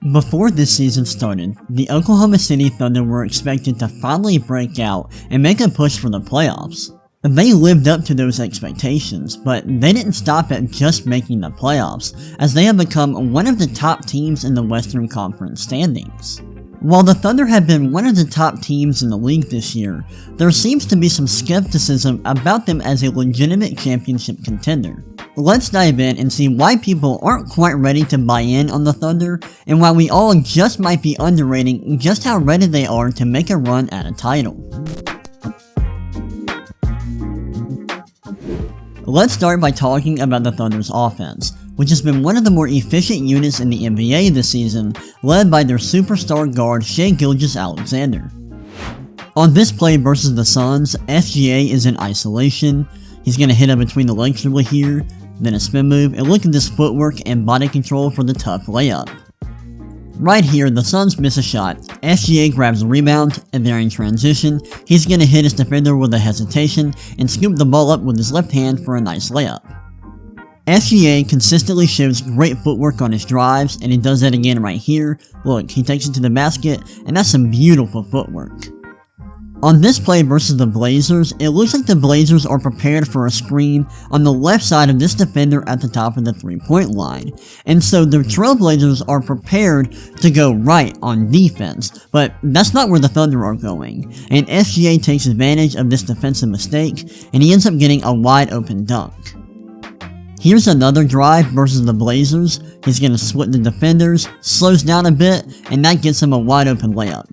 Before this season started, the Oklahoma City Thunder were expected to finally break out and make a push for the playoffs. They lived up to those expectations, but they didn't stop at just making the playoffs, as they have become one of the top teams in the Western Conference standings. While the Thunder have been one of the top teams in the league this year, there seems to be some skepticism about them as a legitimate championship contender. Let's dive in and see why people aren't quite ready to buy in on the Thunder, and why we all just might be underrating just how ready they are to make a run at a title. Let's start by talking about the Thunder's offense, which has been one of the more efficient units in the NBA this season, led by their superstar guard gilgeous-alexander. On this play versus the Suns, SGA is in isolation. He's going to hit up between the legs dribble here, then a spin move, and look at this footwork and body control for the tough layup. Right here, the Suns miss a shot. SGA grabs the rebound, and they're in transition. He's going to hit his defender with a hesitation and scoop the ball up with his left hand for a nice layup. SGA consistently shows great footwork on his drives, and he does that again right here. Look, he takes it to the basket, and that's some beautiful footwork. On this play versus the Blazers, it looks like the Blazers are prepared for a screen on the left side of this defender at the top of the three-point line, and so the Trailblazers are prepared to go right on defense, but that's not where the Thunder are going, and SGA takes advantage of this defensive mistake, and he ends up getting a wide open dunk. Here's another drive versus the Blazers. He's going to split the defenders, slows down a bit, and that gets him a wide open layup.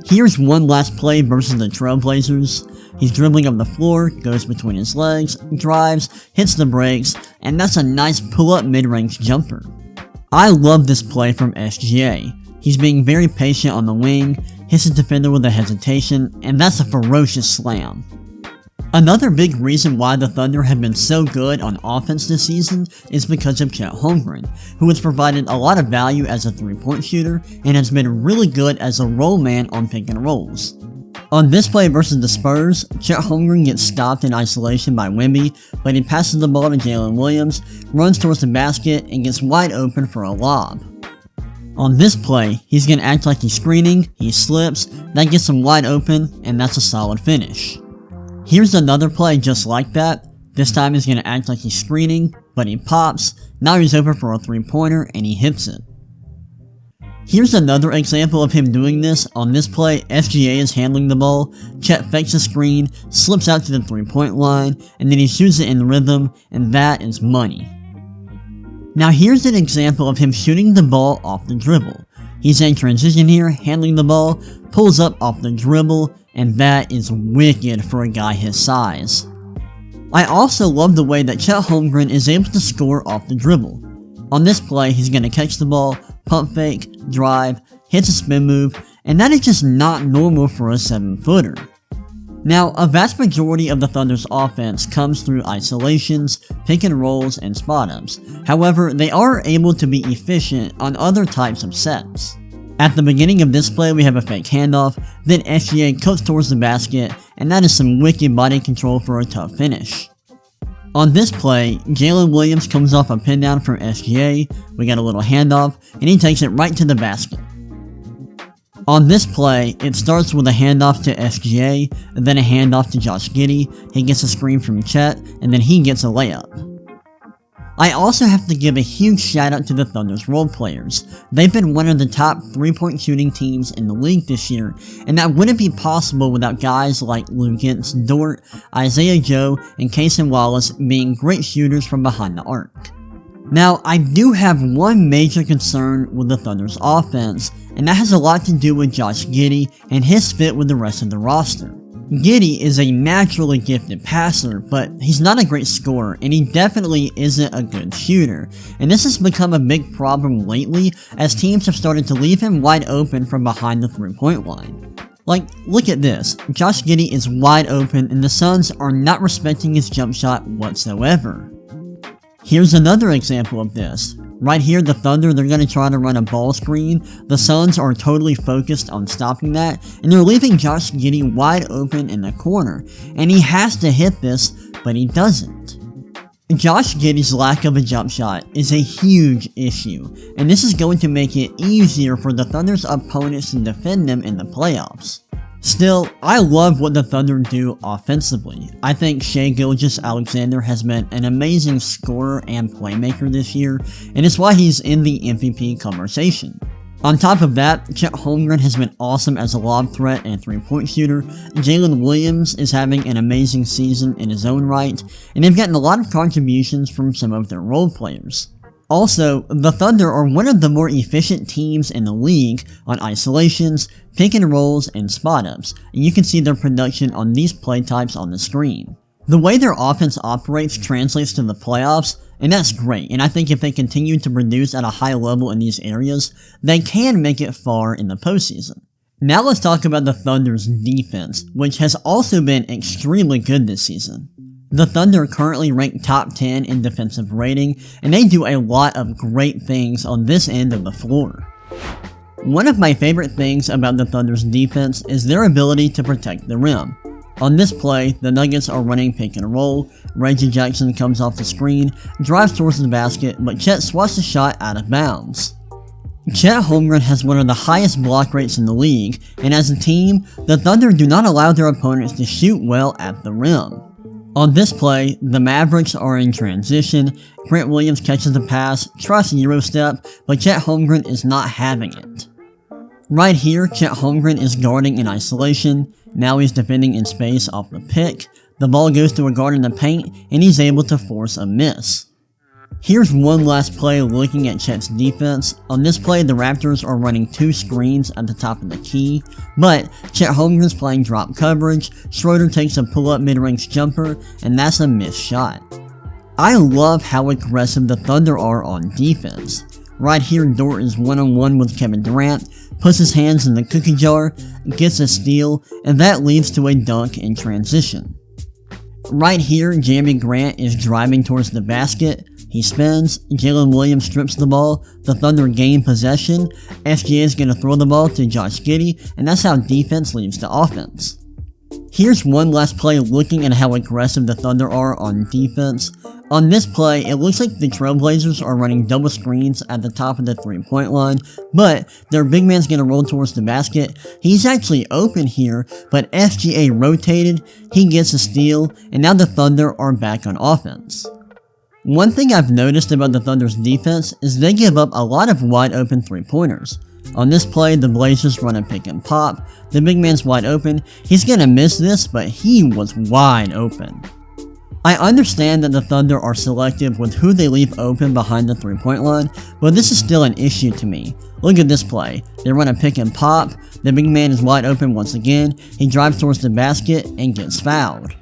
Here's one last play versus the Trailblazers. He's dribbling up the floor, goes between his legs, drives, hits the brakes, and that's a nice pull-up mid-range jumper. I love this play from SGA. He's being very patient on the wing, hits his defender with a hesitation, and that's a ferocious slam. Another big reason why the Thunder have been so good on offense this season is because of Chet Holmgren, who has provided a lot of value as a three-point shooter and has been really good as a roll man on pick and rolls. On this play versus the Spurs, Chet Holmgren gets stopped in isolation by Wemby, but he passes the ball to Jalen Williams, runs towards the basket, and gets wide open for a lob. On this play, he's going to act like he's screening, he slips, that gets him wide open, and that's a solid finish. Here's another play just like that. This time he's going to act like he's screening, but he pops, now he's open for a three-pointer, and he hits it. Here's another example of him doing this. On this play, SGA is handling the ball, Chet fakes a screen, slips out to the three-point line, and then he shoots it in rhythm, and that is money. Now here's an example of him shooting the ball off the dribble. He's in transition here, handling the ball, pulls up off the dribble, and that is wicked for a guy his size. I also love the way that Chet Holmgren is able to score off the dribble. On this play, he's going to catch the ball, pump fake, drive, hits a spin move, and that is just not normal for a 7-footer. Now, a vast majority of the Thunder's offense comes through isolations, pick and rolls, and spot-ups. However, they are able to be efficient on other types of sets. At the beginning of this play, we have a fake handoff, then SGA cuts towards the basket, and that is some wicked body control for a tough finish. On this play, Jalen Williams comes off a pin down from SGA, we got a little handoff, and he takes it right to the basket. On this play, it starts with a handoff to SGA, and then a handoff to Josh Giddey, he gets a screen from Chet, and then he gets a layup. I also have to give a huge shout out to the Thunder's role players. They've been one of the top 3-point shooting teams in the league this year, and that wouldn't be possible without guys like Luguentz Dort, Isaiah Joe, and Cason Wallace being great shooters from behind the arc. Now, I do have one major concern with the Thunder's offense, and that has a lot to do with Josh Giddey and his fit with the rest of the roster. Giddey is a naturally gifted passer, but he's not a great scorer, and he definitely isn't a good shooter, and this has become a big problem lately as teams have started to leave him wide open from behind the three-point line. Like, look at this, Josh Giddey is wide open and the Suns are not respecting his jump shot whatsoever. Here's another example of this. Right here, the Thunder, they're going to try to run a ball screen. The Suns are totally focused on stopping that, and they're leaving Josh Giddey wide open in the corner. And he has to hit this, but he doesn't. Josh Giddey's lack of a jump shot is a huge issue, and this is going to make it easier for the Thunder's opponents to defend them in the playoffs. Still, I love what the Thunder do offensively. I think Gilgeous-Alexander has been an amazing scorer and playmaker this year, and it's why he's in the MVP conversation. On top of that, Chet Holmgren has been awesome as a lob threat and three-point shooter, Jalen Williams is having an amazing season in his own right, and they've gotten a lot of contributions from some of their role players. Also, the Thunder are one of the more efficient teams in the league on isolations, pick and rolls, and spot-ups, and you can see their production on these play types on the screen. The way their offense operates translates to the playoffs, and that's great, and I think if they continue to produce at a high level in these areas, they can make it far in the postseason. Now let's talk about the Thunder's defense, which has also been extremely good this season. The Thunder currently rank top 10 in defensive rating, and they do a lot of great things on this end of the floor. One of my favorite things about the Thunder's defense is their ability to protect the rim. On this play, the Nuggets are running pick and roll, Reggie Jackson comes off the screen, drives towards the basket, but Chet swats the shot out of bounds. Chet Holmgren has one of the highest block rates in the league, and as a team, the Thunder do not allow their opponents to shoot well at the rim. On this play, the Mavericks are in transition, Grant Williams catches the pass, tries Eurostep, but Chet Holmgren is not having it. Right here, Chet Holmgren is guarding in isolation, now he's defending in space off the pick, the ball goes to a guard in the paint, and he's able to force a miss. Here's one last play looking at Chet's defense. On this play, the Raptors are running two screens at the top of the key, but Chet Holmgren's playing drop coverage, Schroeder takes a pull-up mid-range jumper, and that's a missed shot. I love how aggressive the Thunder are on defense. Right here, Dort is one-on-one with Kevin Durant, puts his hands in the cookie jar, gets a steal, and that leads to a dunk in transition. Right here, Jeremy Grant is driving towards the basket, he spins, Jalen Williams strips the ball, the Thunder gain possession, SGA is going to throw the ball to Josh Giddey, and that's how defense leads to offense. Here's one last play looking at how aggressive the Thunder are on defense. On this play, it looks like the Trailblazers are running double screens at the top of the three-point line, but their big man's going to roll towards the basket. He's actually open here, but SGA rotated, he gets a steal, and now the Thunder are back on offense. One thing I've noticed about the Thunder's defense is they give up a lot of wide open three-pointers. On this play, the Blazers run a pick and pop, the big man's wide open, he's gonna miss this, but he was wide open. I understand that the Thunder are selective with who they leave open behind the three-point line, but this is still an issue to me. Look at this play, they run a pick and pop, the big man is wide open once again, he drives towards the basket and gets fouled.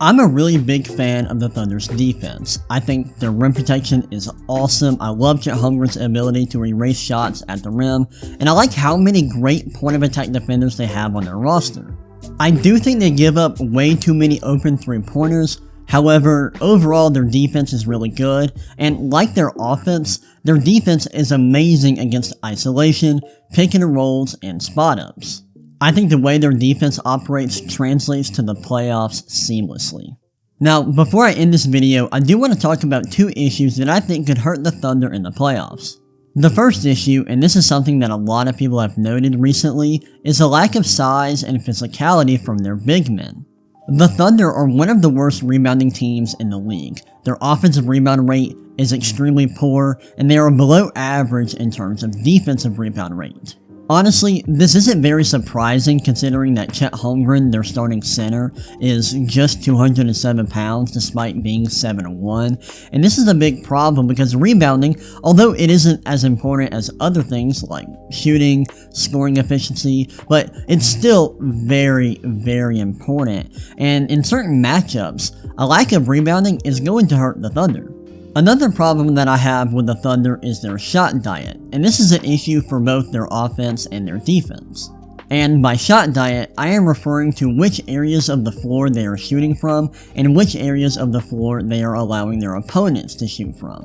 I'm a really big fan of the Thunder's defense. I think their rim protection is awesome, I love Chet Holmgren's ability to erase shots at the rim, and I like how many great point of attack defenders they have on their roster. I do think they give up way too many open three-pointers, however, overall their defense is really good, and like their offense, their defense is amazing against isolation, pick and rolls, and spot-ups. I think the way their defense operates translates to the playoffs seamlessly. Now, before I end this video, I do want to talk about two issues that I think could hurt the Thunder in the playoffs. The first issue, and this is something that a lot of people have noted recently, is a lack of size and physicality from their big men. The Thunder are one of the worst rebounding teams in the league. Their offensive rebound rate is extremely poor, and they are below average in terms of defensive rebound rate. Honestly, this isn't very surprising considering that Chet Holmgren, their starting center, is just 207 pounds despite being 7'1", and this is a big problem because rebounding, although it isn't as important as other things like shooting, scoring efficiency, but it's still very, very important, and in certain matchups, a lack of rebounding is going to hurt the Thunder. Another problem that I have with the Thunder is their shot diet, and this is an issue for both their offense and their defense. And by shot diet, I am referring to which areas of the floor they are shooting from, and which areas of the floor they are allowing their opponents to shoot from.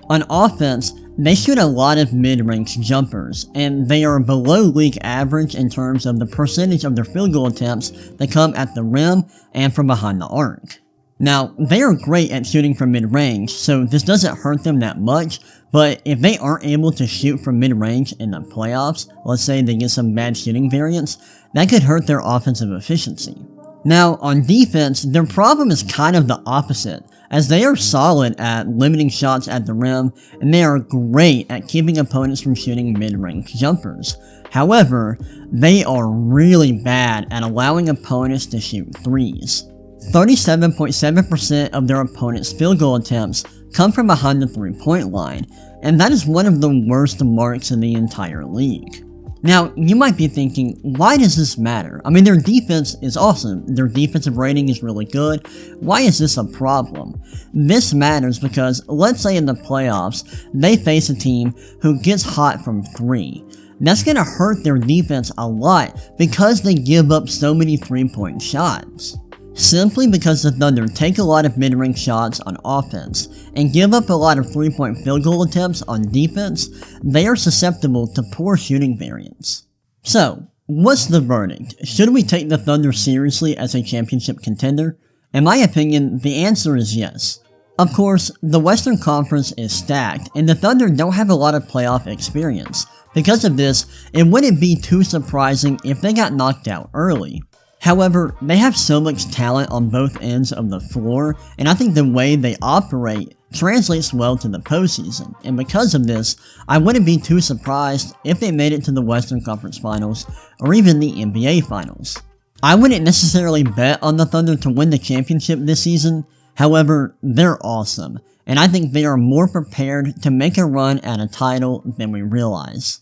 On offense, they shoot a lot of mid-range jumpers, and they are below league average in terms of the percentage of their field goal attempts that come at the rim and from behind the arc. Now, they are great at shooting from mid-range, so this doesn't hurt them that much, but if they aren't able to shoot from mid-range in the playoffs, let's say they get some bad shooting variance, that could hurt their offensive efficiency. Now, on defense, their problem is kind of the opposite, as they are solid at limiting shots at the rim, and they are great at keeping opponents from shooting mid-range jumpers. However, they are really bad at allowing opponents to shoot threes. 37.7% of their opponents' field goal attempts come from behind the three-point line, and that is one of the worst marks in the entire league. Now, you might be thinking, why does this matter? I mean, their defense is awesome. Their defensive rating is really good. Why is this a problem? This matters because, let's say in the playoffs, they face a team who gets hot from three. That's going to hurt their defense a lot because they give up so many three-point shots. Simply because the Thunder take a lot of mid-range shots on offense and give up a lot of three-point field goal attempts on defense, they are susceptible to poor shooting variance. So, what's the verdict? Should we take the Thunder seriously as a championship contender? In my opinion, the answer is yes. Of course, the Western Conference is stacked, and the Thunder don't have a lot of playoff experience. Because of this, it wouldn't be too surprising if they got knocked out early. However, they have so much talent on both ends of the floor, and I think the way they operate translates well to the postseason, and because of this, I wouldn't be too surprised if they made it to the Western Conference Finals, or even the NBA Finals. I wouldn't necessarily bet on the Thunder to win the championship this season, however, they're awesome, and I think they are more prepared to make a run at a title than we realize.